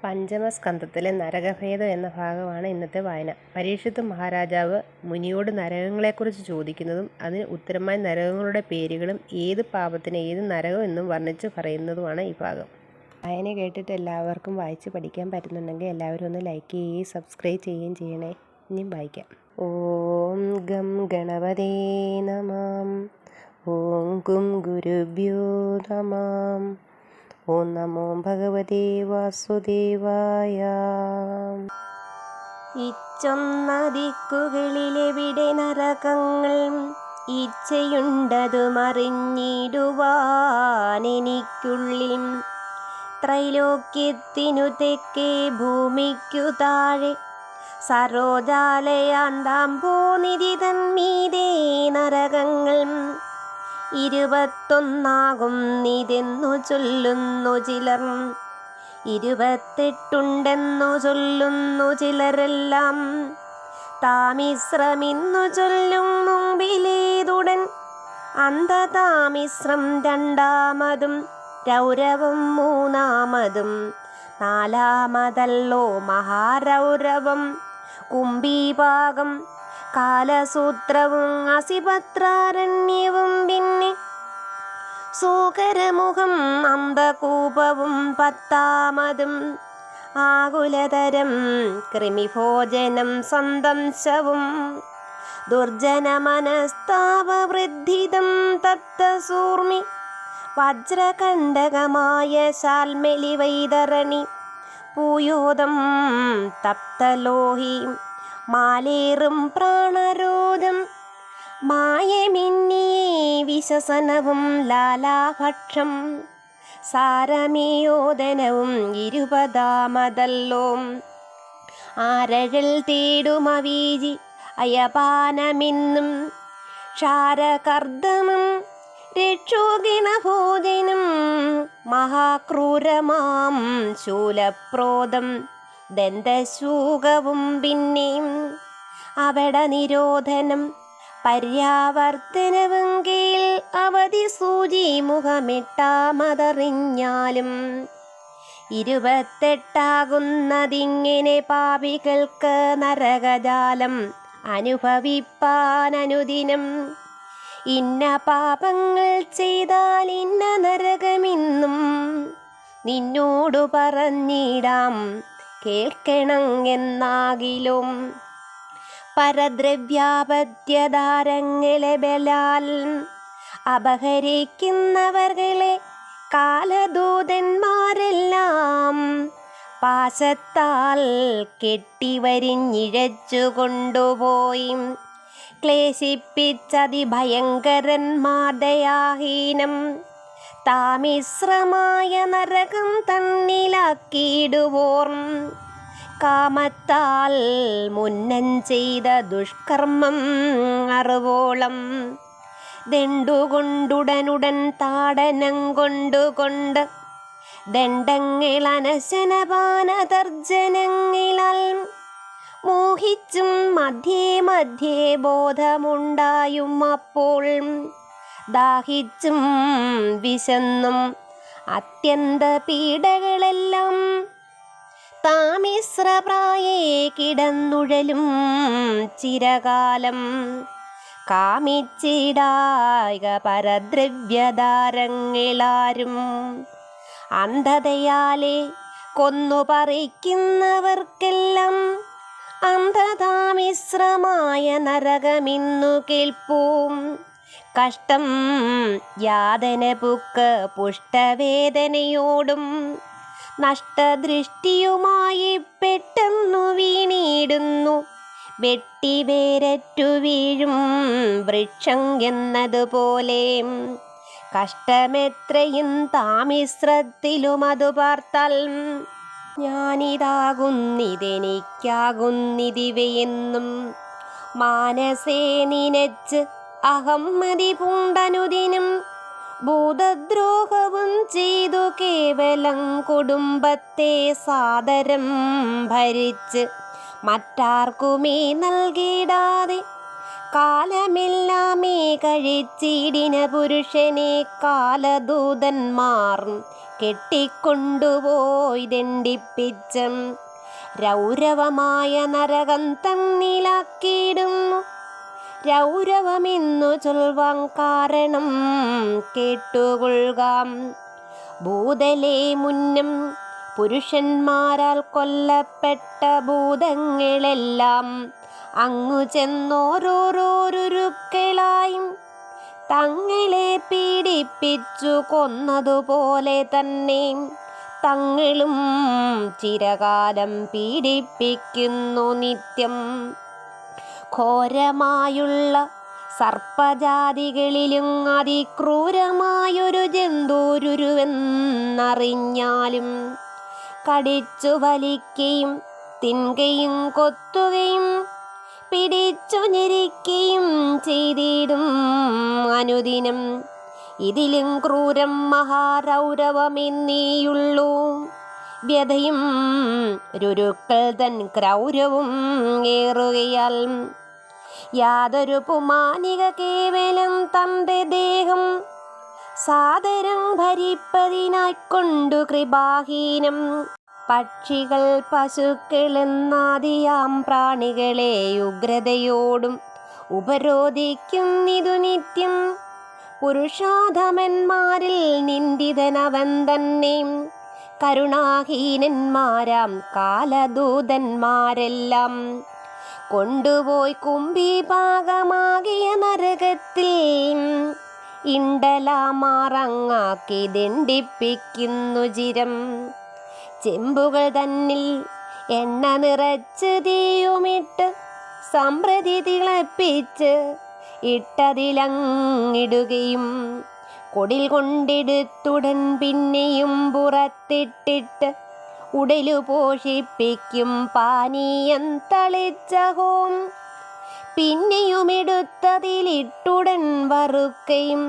പഞ്ചമസ്കന്ധത്തിലെ നരകഭേദം എന്ന ഭാഗമാണ് ഇന്നത്തെ വായന. പരീക്ഷിത്ത് മഹാരാജാവ് മുനിയോട് നരകങ്ങളെക്കുറിച്ച് ചോദിക്കുന്നതും അതിന് ഉത്തരമായി നരകങ്ങളുടെ പേരുകളും ഏത് പാപത്തിന് ഏത് നരകം എന്നും വർണ്ണിച്ച് പറയുന്നതുമാണ് ഈ ഭാഗം. വായന കേട്ടിട്ട് എല്ലാവർക്കും വായിച്ച് പഠിക്കാൻ പറ്റുന്നുണ്ടെങ്കിൽ എല്ലാവരും ഒന്ന് ലൈക്ക് ചെയ്യുകയും സബ്സ്ക്രൈബ് ചെയ്യുകയും ചെയ്യണേ. ഇനിയും വായിക്കാം. ഓം ഗം ഗണപതേ നമഃ. ഓം ഗും ഗുരുഭ്യോ നമഃ. ഓം നമോ ഭഗവതേ വാസുദേവായ. ഇച്ചൊന്ന ദിക്കുകളിലെവിടെ നരകങ്ങൾ ഇച്ഛയുണ്ടതുമറിഞ്ഞിടുവാനെനിക്കുള്ളിൽ. ത്രൈലോക്യത്തിനു തെക്കേ ഭൂമിക്കു താഴെ സരോജാലയാണ്ടാം പോനിധി തന്മീതേ നരകങ്ങൾ 21 ചൊല്ലുന്നു ചിലർ, 28 ചൊല്ലുന്നു ചിലരെല്ലാം. താമിശ്രമിന്നു ചൊല്ലും മുമ്പിലേതുടൻ അന്ധതാമിശ്രം 2-മതും രൗരവം 3-മതും 4-മതല്ലോ മഹാരൗരവം. കുംഭീപാകം കാലസൂത്രവും അസിപത്രാരണ്യവും പിന്നെ സൂകരമുഖം അന്ധകൂപവും 10-മതും. ആകുലതരം കൃമിഭോജനം സന്തംശവും ദുർജനമനസ്താപവൃദ്ധിതം തപ്തസൂർമി വജ്രകണ്ഡകമായ ശാൽമലി വൈതരണി പൂയോദം തപ്തലോഹി മാലേറും പ്രാണരോധം മായമിന്നിയേ വിശസനവും ലാലാഭക്ഷം സാരമേയോദനവും 20-മതല്ലോ. ആരഴൽ തേടുമവീജി അയപാനമിന്നും ക്ഷാരകർദ്ദമം രക്ഷോഗിണഭോജനം മഹാക്രൂരമാം ശൂലപ്രോദം ദന്തശൂകവും പിന്നെയും അവട നിരോധനം പര്യാവർത്തനവും കീൽ അവധി സൂചി മുഖമിട്ടാമതറിഞ്ഞാലും. 28 പാപികൾക്ക് നരകജാലം അനുഭവിപ്പാനനുദിനം. ഇന്ന പാപങ്ങൾ ചെയ്താൽ ഇന്ന നരകമെന്നും നിന്നോടു പറഞ്ഞിടാം കേൾക്കണം എന്നാകിലും. പരദ്രവ്യാപത്യധാരങ്ങളെ ബലാൽ അപഹരിക്കുന്നവർകളെ കാലദൂതന്മാരെല്ലാം പാശത്താൽ കെട്ടിവരിഞ്ഞിഴച്ചു കൊണ്ടുപോയി ക്ലേശിപ്പിച്ചതിഭയങ്കരന്മാർദയാഹീനം താമിശ്രമായ നരകം തന്നിലാക്കിയിടുവോർ. കാമത്താൽ മുന്നം ചെയ്ത ദുഷ്കർമ്മം അറിവോളം ദണ്ടുകൊണ്ടുടനുടൻ താടനം കൊണ്ടുകൊണ്ട് ദണ്ഡങ്ങൾ അനശനപാനതർജനങ്ങളാൽ മോഹിച്ചും മധ്യേ മധ്യേ ബോധമുണ്ടായും അപ്പോൾ ദാഹിച്ചും വിശന്നും അത്യന്ത പീഡകളെല്ലാം താമിശ്രപ്രായേ കിടന്നുഴലും ചിരകാലം. കാമിച്ചിടായ പരദ്രവ്യധാരങ്ങളാരും അന്ധതയാലെ കൊന്നുപറിക്കുന്നവർക്കെല്ലാം അന്ധതാമിശ്രമായ നരകമിന്നു കേൾപ്പൂം. കഷ്ടം യാതന പുക്ക് പുഷ്ടവേദനയോടും നഷ്ടദൃഷ്ടിയുമായി പെട്ടെന്നു വീണിടുന്നു വെട്ടിവേരറ്റു വീഴും വൃക്ഷം എന്നതുപോലെ. കഷ്ടമെത്രയും താമിശ്രത്തിലും അതു പാർത്താൽ ഞാനിതാകുന്നിതെനിക്കാകുന്നിതിവയെന്നും മാനസേ നിനച്ച് അഹമ്മതി പൂണ്ടനുദിനം ഭൂതദ്രോഹവും ചെയ്തു കേവലം കുടുംബത്തെ സാദരം ഭരിച്ച് മറ്റാർക്കുമേ നൽകിടാതെ കാലമെല്ലാമേ കഴിച്ചിടിന പുരുഷനെ കാലദൂതന്മാർ കെട്ടിക്കൊണ്ടുപോയി ദണ്ഡിപ്പിച്ച് രൗരവമായ നരകം തന്നിലാക്കിയിടുന്നു. രൗരവമെന്നു ചൊൽവാൻ കാരണം കേട്ടുകൊള്ളുകാം. ഭൂതലേ മുന്നം പുരുഷന്മാരാൽ കൊല്ലപ്പെട്ട ഭൂതങ്ങളെല്ലാം അങ്ങു ചെന്നോരോരുക്കളായും തങ്ങളെ പീഡിപ്പിച്ചു കൊന്നതുപോലെ തന്നെ തങ്ങളും ചിരകാലം പീഡിപ്പിക്കുന്നു നിത്യം. ഘോരമായുള്ള സർപ്പജാതികളിലും അതിക്രൂരമായൊരു ജന്തുരുവെന്നറിഞ്ഞാലും കടിച്ചു വലിക്കുകയും തിന്നുകയും കൊത്തുകയും പിടിച്ചു ഞെരിക്കുകയും ചെയ്തിടും അനുദിനം. ഇതിലും ക്രൂരം മഹാരൗരവമെന്നേയുള്ളൂ. വ്യഥയും രുരുക്കൾ തൻ ക്രൗരവും ഏറുകയാൽ യാതൊരു പുമാനിക കേവലം തന്റെ ദേഹം സാദരം ഭരിപ്പതിനായിക്കൊണ്ടു കൃപാഹീനം പക്ഷികൾ പശുക്കൾ എന്നാദിയാം പ്രാണികളെ ഉഗ്രതയോടും ഉപരോധിക്കുന്നിതു നിത്യം. പുരുഷാധമന്മാരിൽ നിന്ദിതനവൻ തന്നെ കരുണാഹീനന്മാരാം കാലദൂതന്മാരെല്ലാം കൊണ്ടുപോയി കുംഭീഭാഗമാകിയ നരകത്തിൽ ഇണ്ടലാമാറങ്ങാക്കി ദണ്ഡിപ്പിക്കുന്നു ചിരം. ചെമ്പുകൾ തന്നിൽ എണ്ണ നിറച്ച് തീയുമിട്ട് സംപ്രതി തിളപ്പിച്ച് ഇട്ടതിലങ്ങിടുകയും കൊടിൽ കൊണ്ടെടുത്തുടൻ പിന്നെയും പുറത്തിട്ടിട്ട് ഉടലു പോഷിപ്പിക്കും പാനീയം തളിച്ചഹോം. പിന്നെയും എടുത്തതിലിട്ടുടൻ വറുക്കയും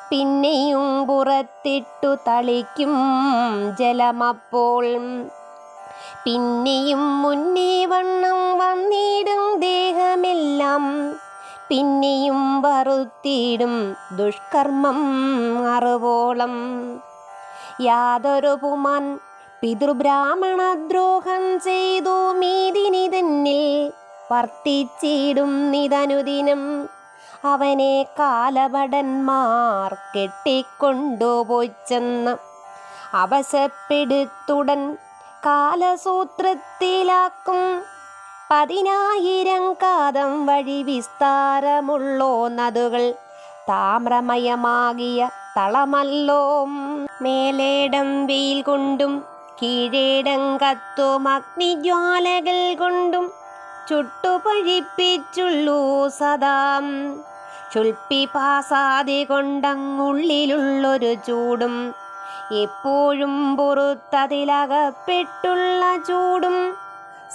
പിന്നെയും പുറത്തിട്ടു തളിക്കും ജലമപ്പോൾ. പിന്നെയും മുന്നേ വണ്ണം വന്നിടും ദേഹമെല്ലാം പിന്നെയും വറുത്തിടും ദുഷ്കർമ്മം അറിവോളം. യാതൊരു പുമാൻ പിതൃബ്രാഹ്മണദ്രോഹം ചെയ്തു മേദിനി തന്നിൽ വർത്തിച്ചിടും നിതനുദിനം. അവനെ കാലഭടന്മാർ കെട്ടിക്കൊണ്ടുപോയി ചെന്ന് അവശപ്പെടുത്തുടൻ കാലസൂത്രത്തിലാക്കും. 10,000 കാതം വഴി വിസ്താരമുള്ളോ നദുകൾ താമ്രമയമാകിയ തളമല്ലോ. മേലേടം വെയിൽ കൊണ്ടും കീഴേടം കത്തും അഗ്നിജ്വാലകൾ കൊണ്ടും ചുട്ടുപഴിപ്പിച്ചുള്ളൂ സദാ. ചുൽപ്പിപാസാദി കൊണ്ടങ്ങുള്ളിലുള്ളൊരു ചൂടും എപ്പോഴും പുറത്തതിലകപ്പെട്ടുള്ള ചൂടും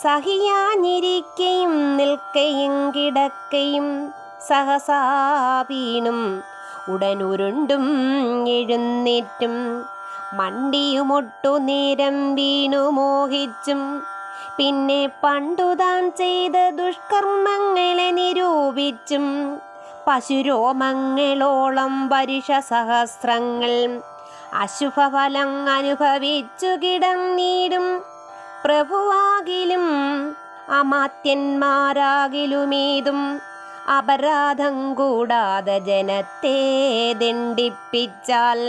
സഹിയാഞ്ഞിരിക്കയും നിൽക്കയും കിടക്കയും സഹസാ വീണും ഉടനുരുണ്ടും എഴുന്നേറ്റും മണ്ടിയുമൊട്ടു നേരം വീണു മോഹിച്ചും പിന്നെ പണ്ടുതാൻ ചെയ്ത ദുഷ്കർമ്മങ്ങളെ നിരൂപിച്ചും പശുരോമങ്ങളോളം വരുഷ സഹസ്രങ്ങൾ അശുഭഫലം അനുഭവിച്ചു കിടന്നീടും. പ്രഭുവാകിലും അമാത്യന്മാരാകിലുമേതും അപരാധം കൂടാതെ ജനത്തെ ദണ്ഡിപ്പിച്ചാൽ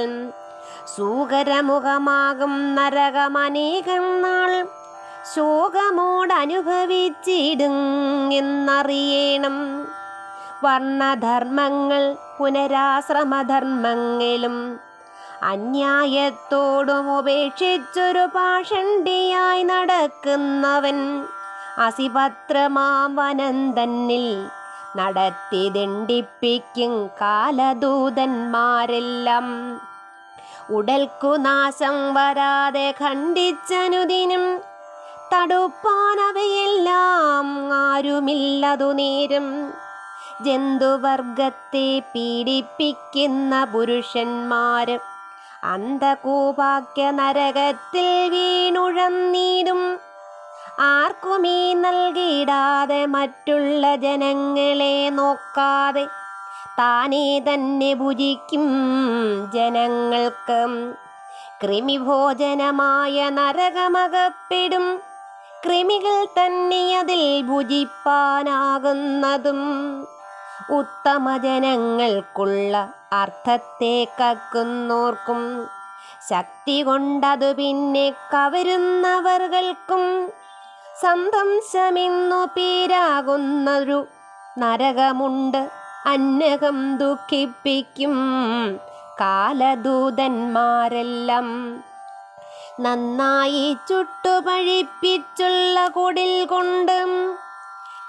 സൂകരമുഖമാകും നരകമനേകം നാൾ ശോകമോടനുഭവിച്ചിടും എന്നറിയണം. വർണ്ണധർമ്മങ്ങൾ പുനരാശ്രമധർമ്മങ്ങളും അന്യായത്തോടും ഉപേക്ഷിച്ചൊരു പാഷണ്ഡിയായി നടക്കുന്നവൻ അസിപത്രമാം വനം തന്നിൽ നടത്തി ദണ്ഡിപ്പിക്കും കാലദൂതന്മാരെല്ലാം. ഉടൽക്കു നാശം വരാതെ ഖണ്ഡിച്ചനുദിനം തടുപ്പാനവയെല്ലാം ആരുമില്ലതു നേരം. ജന്തുവർഗത്തെ പീഡിപ്പിക്കുന്ന പുരുഷന്മാര് അന്ധകൂപാക്യ നരകത്തിൽ വീണുഴന്നീടും. ആർക്കുമീ നൽകിയിടാതെ മറ്റുള്ള ജനങ്ങളെ നോക്കാതെ താനേ തന്നെ ഭുജിക്കും ജനങ്ങൾക്ക് കൃമിഭോജനമായ നരകമകപ്പെടും. കൃമികൾ തന്നെ അതിൽ ഭുജിപ്പാനാകുന്നതും. ഉത്തമ ജനങ്ങൾക്കുള്ള അർത്ഥത്തെ കക്കുന്നോർക്കും ശക്തി കൊണ്ടതു പിന്നെ കവരുന്നവർകൾക്കും സന്തംശമെന്നു പേരാകുന്നൊരു നരകമുണ്ട്. അന്നകം ദുഃഖിപ്പിക്കും കാലദൂതന്മാരെല്ലാം. നന്നായി ചുട്ടുപഴിപ്പിച്ചുള്ള കുടിൽ കൊണ്ട്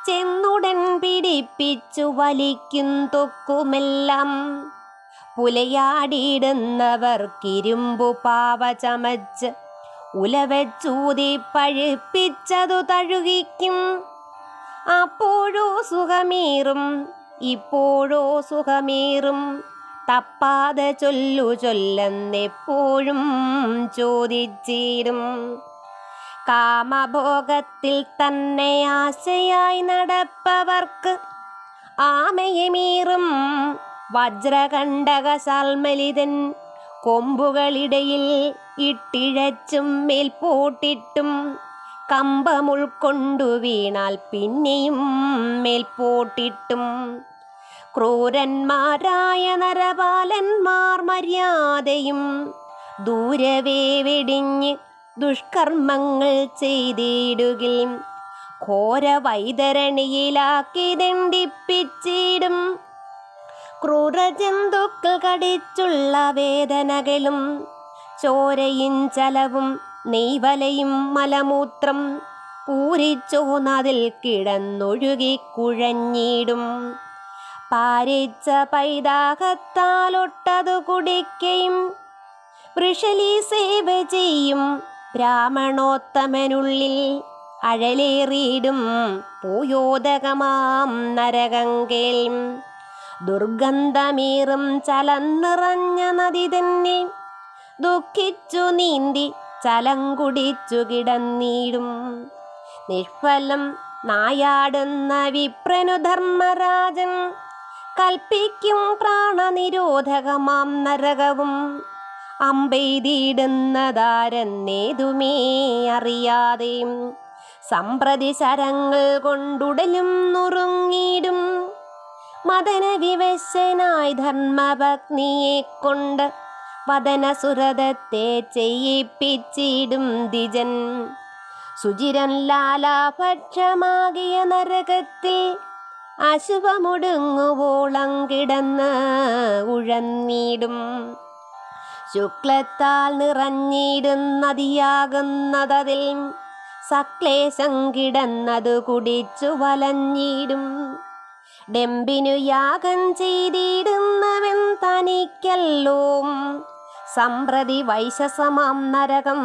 ചെന്നുടൻ പിടിപ്പിച്ചു വലിക്കും തൊക്കുമെല്ലാം. പുലയാടിയിടുന്നവർക്കിരുമ്പു പാവ ചമച്ച് ഉലവച്ചൂതി പഴിപ്പിച്ചതു തഴുകിക്കും. അപ്പോഴോ സുഖമേറും ഇപ്പോഴോ സുഖമേറും തപ്പാതെ ചൊല്ലെന്നെപ്പോഴും ചോദിച്ചിടും. കാമഭോഗത്തിൽ തന്നെ ആശയായി നടപ്പവർക്ക് ആമയമേറും വജ്രകണ്ഠകശാൽമലിതൻ കൊമ്പുകളിടയിൽ ഇട്ടിഴച്ചും മേൽപോട്ടിട്ടും കമ്പമുൾക്കൊണ്ടു വീണാൽ പിന്നെയും മേൽപോട്ടിട്ടും. ക്രൂരന്മാരായ നരപാലന്മാർ മര്യാദയും ദൂരവേ വെടിഞ്ഞ് ദുഷ്കർമ്മങ്ങൾ ചെയ്തിടുകിൽ ഘോര വൈതരണിയിലാക്കി ദണ്ഡിപ്പിച്ചിടും. ക്രൂരജന്തുക്കൾ കടിച്ചുള്ള വേദനകളും ചോരയും ചലവും നെയ്വലയും മലമൂത്രം പൂരിച്ചോന്നതിൽ കിടന്നൊഴുകി കുഴഞ്ഞിടും. പാരിച്ച പൈതാഹത്താലൊട്ടതു കുടിക്കയും വൃഷലി സേവ ചെയ്യും ബ്രാഹ്മണോത്തമനുള്ളിൽ അഴലേറിയിടും പൂയോദകമാം നരകങ്കേൽ. ദുർഗന്ധമേറും ചലം നിറഞ്ഞ നദി തന്നെ ദുഃഖിച്ചു നീന്തി ചലം കുടിച്ചു കിടന്നിടും. നിഷ്ഫലം നായാടുന്ന വിപ്രനു ധർമ്മരാജൻ കൽപ്പിക്കും പ്രാണനിരോധകമാം നരകവും. അമ്പെയ്തിടുന്നതാരെന്നേതുമേ അറിയാതെ സമ്പ്രതി ശരങ്ങൾ കൊണ്ടുടലും നുറുങ്ങിടും. മദനവിവശനായി ധർമ്മപത്നിയെ കൊണ്ട് വദനസുരതത്തെ ചെയ്യിപ്പിച്ചിടും ദ്വിജൻ. സുചിരൻ ലാലാഭക്ഷമാകിയ നരകത്തിൽ അശുഭമൊടുങ്ങുവോളം കിടന്ന് ഉഴന്നിടും. ശുക്ലത്താൽ നിറഞ്ഞിടുന്നതിയാകുന്നതിൽ സക്ലേശം കിടന്നതു കുടിച്ചു വലഞ്ഞിടും. ഡെമ്പിനു യാഗം ചെയ്തിടുന്നവൻ തനിക്കല്ലോ സമ്പ്രതി വൈശസമാം നരകം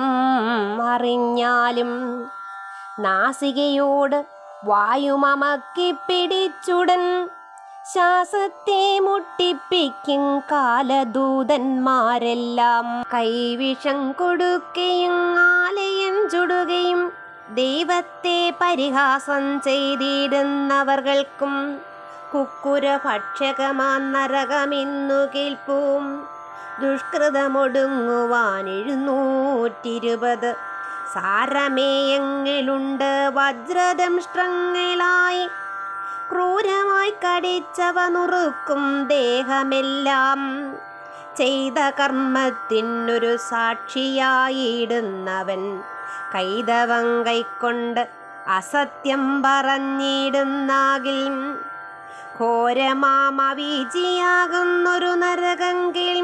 അറിഞ്ഞാലും. നാസികയോട് വായുമമക്കി പിടിച്ചുടൻ ശ്വാസത്തെ മുട്ടിപ്പിക്കും കാലദൂതന്മാരെല്ലാം. കൈവിഷം കൊടുക്കുകയും ആലയം ചുടുകയും ദൈവത്തെ പരിഹാസം ചെയ്തിടുന്നവർകൾക്കും കുക്കുര ഭക്ഷകമാം നരകമെന്നു കേൾപ്പും. ദുഷ്കൃതമൊടുങ്ങുവാൻ 720 സാരമേയങ്ങളുണ്ട് വജ്രദംഷ്ട്രങ്ങളായി. ക്രൂരമായി കടിച്ചവ നുറുക്കും ദേഹമെല്ലാം. ചെയ്ത കർമ്മത്തിനൊരു സാക്ഷിയായിടുന്നവൻ കൈതവം കൈക്കൊണ്ട് അസത്യം പറഞ്ഞിടുന്നാകിൽ ഘോരമാമവീചിയാകുന്നൊരു നരകങ്കിൽ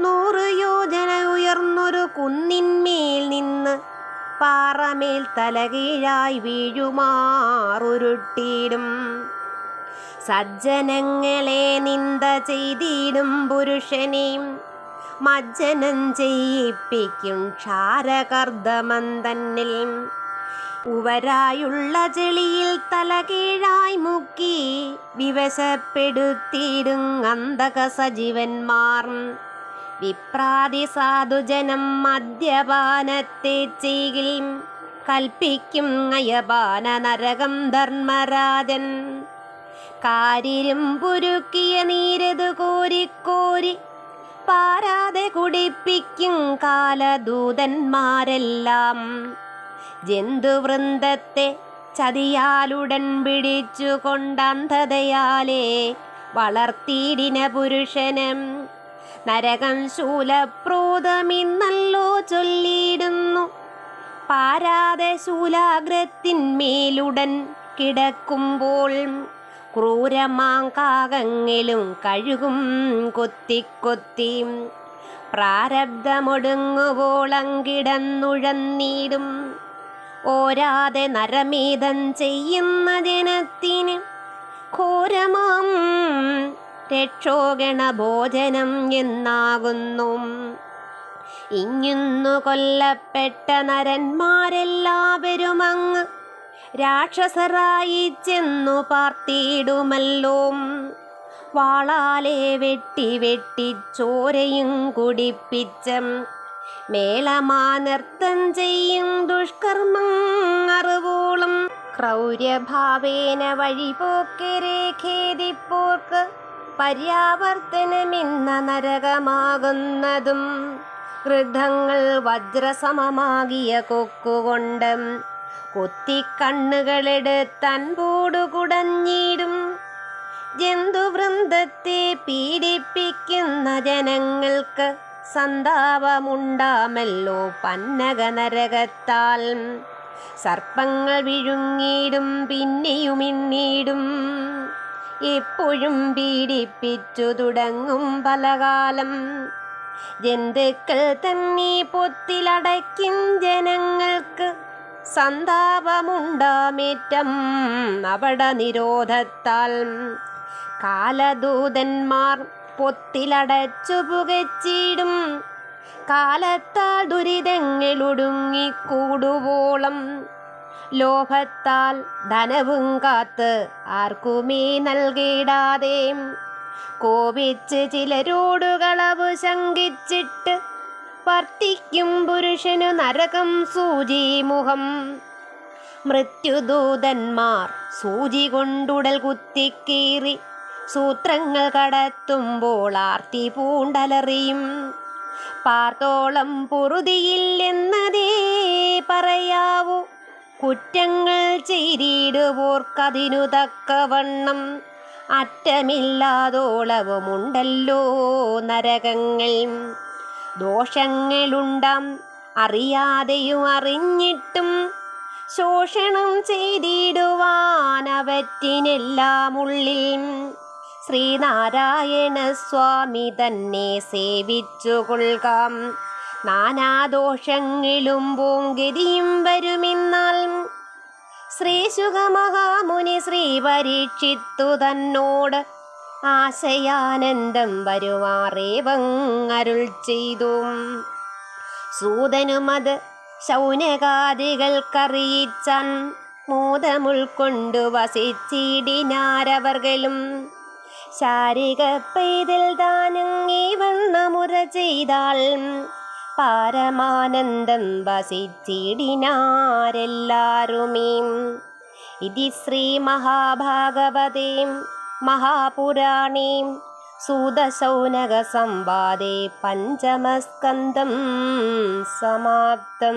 100 യോജന ഉയർന്നൊരു കുന്നിന്മേൽ നിന്ന് പാറമേൽ തലകീഴായി വീഴുമാറുരുട്ടിയിടും. സജ്ജനങ്ങളെ നിന്ദ ചെയ്തിടും പുരുഷനെയും മജ്ജനം ചെയ്യിപ്പിക്കും ക്ഷാരകർദ്ദമം തന്നിൽ. ഉവരായുള്ള ചെളിയിൽ തലകീഴായി മുക്കി വിവശപ്പെടുത്തിയിടും അന്തക സജീവന്മാർ. വിപ്രാതി സാധുജനം മദ്യപാനത്തെ ചെയ്യിൽ കൽപ്പിക്കും അയപാന നരകം ധർമ്മരാജൻ. കാരിരും പുരുക്കിയ നീരതു കോരിക്കോരി പാരാതെ കുടിപ്പിക്കും കാലദൂതന്മാരെല്ലാം. ജന്തുവൃന്ദത്തെ ചതിയാലുടൻ പിടിച്ചു കൊണ്ടന്ധതയാലേ വളർത്തിയിടിന പുരുഷനും. നരകം ശൂലപ്രോതമിന്നല്ലോ ചൊല്ലിയിടുന്നു. പാരാതെ ശൂലാഗ്രത്തിന്മേലുടൻ കിടക്കുമ്പോൾ ക്രൂരമാങ്കാകങ്ങളും കഴുകും കൊത്തിക്കൊത്തി. പ്രാരബ്ധമൊടുങ്ങുവോളങ്കിടന്നുഴന്നീടും. ഓരാതെ നരമേധം ചെയ്യുന്ന ജനത്തിന് ഘോരമാം രക്ഷോഗണ ഭോജനം എന്നാകുന്നു. ഇങ്ങുന്നു കൊല്ലപ്പെട്ട നരന്മാരെല്ലാവരും അങ്ങ് രാക്ഷസരായി ചെന്നു പാർത്തിടുമല്ലോ. വാളാലെ വെട്ടി വെട്ടി ചോരയും കുടിപ്പിച്ച മേളമാ നൃത്തം ചെയ്യും ദുഷ്കർമ്മം അറിവോളം. ക്രൗര്യഭാവേന വഴിപോക്കരെ ഖേദിപ്പോർക്ക് പര്യാവർത്തനമിന്ന നരകമാകുന്നതും. ഗൃഹങ്ങൾ വജ്രസമമാകിയ കൊക്കുകൊണ്ട് കുത്തിക്കണ്ണുകളെടുത്തൻപോടു കുടഞ്ഞിടും. ജന്തുവൃന്ദത്തെ പീഡിപ്പിക്കുന്ന ജനങ്ങൾക്ക് സന്താപമുണ്ടാമല്ലോ പന്നക നരകത്താൽ. സർപ്പങ്ങൾ വിഴുങ്ങിടും പിന്നെയും ഇണ്ണീടും. എപ്പോഴും പീഡിപ്പിച്ചു തുടങ്ങും പലകാലം. ജന്തുക്കൾ തന്നെ പൊത്തിലടയ്ക്കും ജനങ്ങൾക്ക് സന്താപമുണ്ടാമേറ്റം അപട നിരോധത്താൽ. കാലദൂതന്മാർ പൊത്തിലടച്ചു പുകച്ചിടും. കാലത്താൽ ദുരിതങ്ങളൊടുങ്ങിക്കൂടുവോളം. ലോഭത്താൽ ധനവും കാത്ത് ആർക്കുമേ നൽകിടാതെ കോപിച്ച് ചിലരോടു കളവ് ശങ്കിച്ചിട്ട് വർത്തിക്കും പുരുഷനു നരകം സൂചിമുഖം. മൃത്യുദൂതന്മാർ സൂചി കൊണ്ടുടൽ കുത്തിക്കീറി സൂത്രങ്ങൾ കടത്തുമ്പോൾ ആർത്തി പൂണ്ടലറിയും. പാർത്തോളം പൊറുതിയില്ലെന്നതേ പറയാവൂ. കുറ്റങ്ങൾ ചെയ്തിടുവോർക്കതിനു തക്കവണ്ണം അറ്റമില്ലാതോളവുമുണ്ടല്ലോ നരകങ്ങൾ. ദോഷങ്ങളുണ്ടാം അറിയാതെയും അറിഞ്ഞിട്ടും ശോഷണം ചെയ്തിടുവാനവറ്റിനെല്ലാം ഉള്ളിൽ. ശ്രീനാരായണ സ്വാമി തന്നെ സേവിച്ചു കൊള്ളുകാം. നാനാദോഷങ്ങളും പോങ്കതിയും വരുമെന്നാൽ. ശ്രീശുഖമഹാമുനി ശ്രീ പരീക്ഷിത്തു തന്നോട് ആശയാനന്ദം വരുമാറേവങ്ങരുൾ ചെയ്തു. സൂതനുമത് ശൗനകാദികൾക്കറിയിച്ചാൻ. മോദമുൾക്കൊണ്ടു വസിച്ചിടിനാരവർകളും. ശാരിക പെയ്തിൽ ദാനങ്ങി വണ്ണമുറ ചെയ്താൽ പാരമാനന്ദം വസിച്ചിടിനാരെല്ലാരുമേ. ഇതി ശ്രീ മഹാഭാഗവതേ മഹാപുരാണേ സൂതശൗനക സംവാദേ പഞ്ചമസ്കന്ധം സമാപ്തം.